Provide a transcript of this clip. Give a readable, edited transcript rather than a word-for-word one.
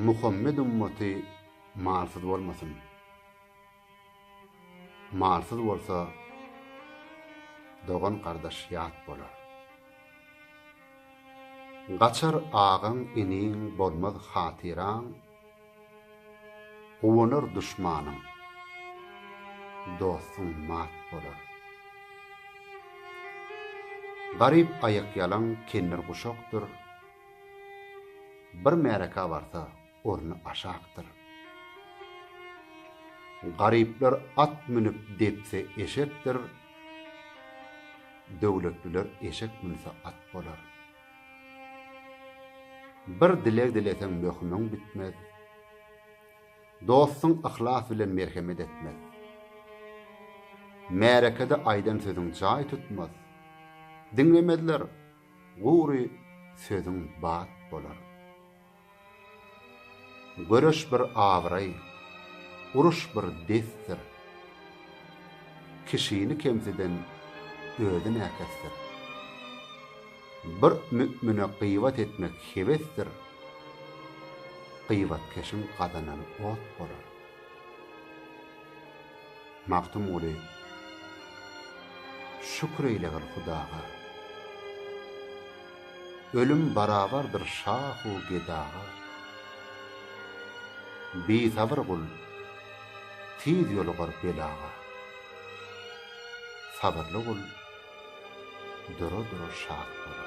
Muhammed ümmeti malsız bolmasyn. Malsız bolsa dogan kardeş ýat bolar. Gaçar ağaň iniň bolmaz hatyraň, uwanır düşmanyň, dostun mat bolar. Garip ayak yalan kendir guşokdur, bir mereka varsa ornu aşaktır. Garipler at minip depse eşektir, döwletliler eşek minse at bolar. Bir dilek dilesen möhümün bitmez, dostun ihlas bilen merhemet etmez. Merekede aydan sözün jay tutmaz, dinlemediler, guri sözün bat bolar. Görüş bir avray, uruş bir destir, kişini kemsiden ödün äkestir. Bir mümine gıyvat etmek hevestir, gıyvat keşin kadanan ot bolar. Magtymguly, şükür eylegil Hudaga. Ölüm barabardır şahu gedaga. Bi sabır kul, tiz yolugar belaga. Sabırlı kul, duru şat bolar.